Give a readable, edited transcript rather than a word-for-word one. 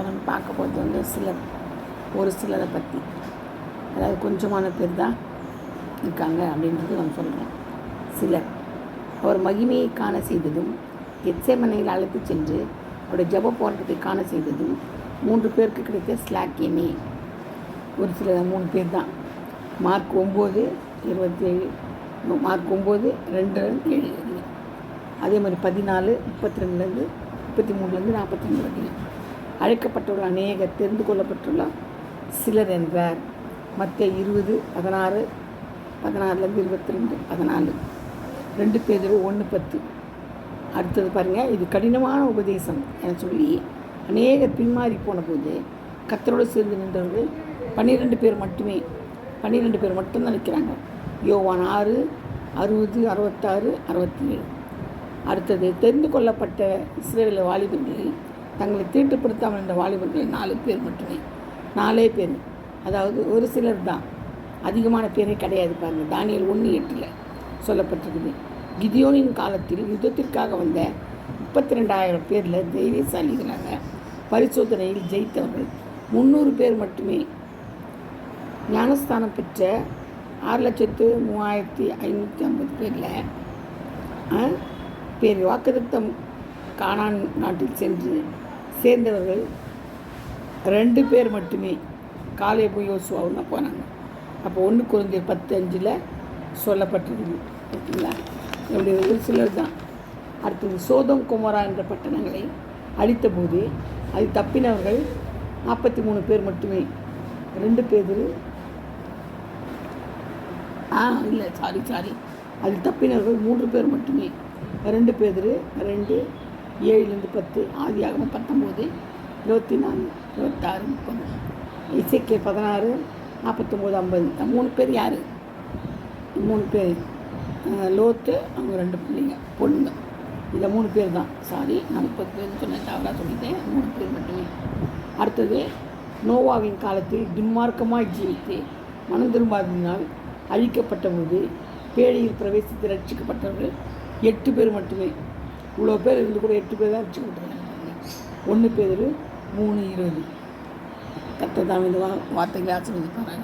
நம்ம பார்க்க போகிறது வந்து ஒரு சிலரை பற்றி, அதாவது கொஞ்சமான பேர் தான் இருக்காங்க அப்படின்றது நம்ம சொல்கிறோம். சிலர் அவர் மகிமையை காண செய்ததும், கெத்செமனையில் அழைத்து சென்று அவருடைய ஜெப போராட்டத்தை காண செய்ததும் 3 பேருக்கு கிடைத்த ஸ்லாக்கியமே. ஒரு சில 3 பேர் தான். Mark 9:27, mark 9:2-7. அதே மாதிரி 14:32 33 42 வரைக்கும் அழைக்கப்பட்டுள்ள அநேகர், தெரிந்து கொள்ளப்பட்டுள்ள சிலர் என்றார். மத்தேயு 20:16-22 14. 2 பேதுரு 1:10. அடுத்தது பாருங்கள், இது கடினமான உபதேசம் என சொல்லி அநேகர் பின்மாறி போன போது கர்த்தரோடு சேர்ந்து நின்றவர்கள் 12 பேர் மட்டுமே. 12 பேர் மட்டும்தான் நிற்கிறாங்க. யோவான் 6:60-66-67. அடுத்தது, தெரிந்து கொள்ளப்பட்ட இஸ்ரவேல் வாலிபர்களில் தங்களை தீட்டுப்படுத்தாமல் என்ற வாலிபர்கள் 4 பேர் மட்டுமே. 4 பேர், அதாவது ஒரு சிலர் தான், அதிகமான பேரே கிடையாது. பாருங்கள், தானியேல் 1:8 சொல்லப்பட்டிருக்குது. கிதியோனின் காலத்தில் யுத்தத்திற்காக வந்த 32,000 பேரில் தைரியசாலிகளாக பரிசோதனையில் ஜெயித்தவர்கள் 300 பேர் மட்டுமே. ஞானஸ்தானம் பெற்ற 6,03,550 பேர் வாக்குத்தத்தம் கானான் நாட்டில் சென்று சேர்ந்தவர்கள் 2 பேர் மட்டுமே. காலேபு யோசுவாவும் தான் போனாங்க. அப்போ 1 கொரிந்தியர் 10:5 சொல்லப்பட்டிருக்குது. ஓகேங்களா? இப்படி ஒரு சிலர் தான். அடுத்தது, சோதோம் கொமோரா என்ற பட்டணங்களை அழித்தபோது அது தப்பினவர்கள் 43 பேர் மட்டுமே. 2 பேர் சாரி அதில் தப்பினவர்கள் 3 பேர் மட்டுமே. 2 பேர் 2:7-10, ஆதியாகமம் 19:24-26-30, எசேக்கியேல் 16:49-50. 3 பேர் யார்? 3 பேர் லோத்து, அவங்க 2 பிள்ளைங்க பொண்ணுங்க. இதில் 3 பேர் தான். சாரி, நான் 30 பேர்னு சொன்னேன், தவறாக சொல்லிட்டேன். 3 பேர் மட்டுமே. அடுத்தது, நோவாவின் காலத்தில் துன்மார்க்கமாய் ஜீவித்து மனம் திரும்பாததினால் அழிக்கப்பட்ட போது பேழையில் பிரவேசித்து ரட்சிக்கப்பட்டவர்கள் 8 பேர் மட்டுமே. இவ்வளோ பேர் இருந்து கூட 8 பேர் தான் ரட்சிக்கப்பட்டிருக்காங்க. 1 பேர் 3:20. கர்த்தர் தாமே இந்த வார்த்தைகளை ஆசீர்வதிப்பாராக.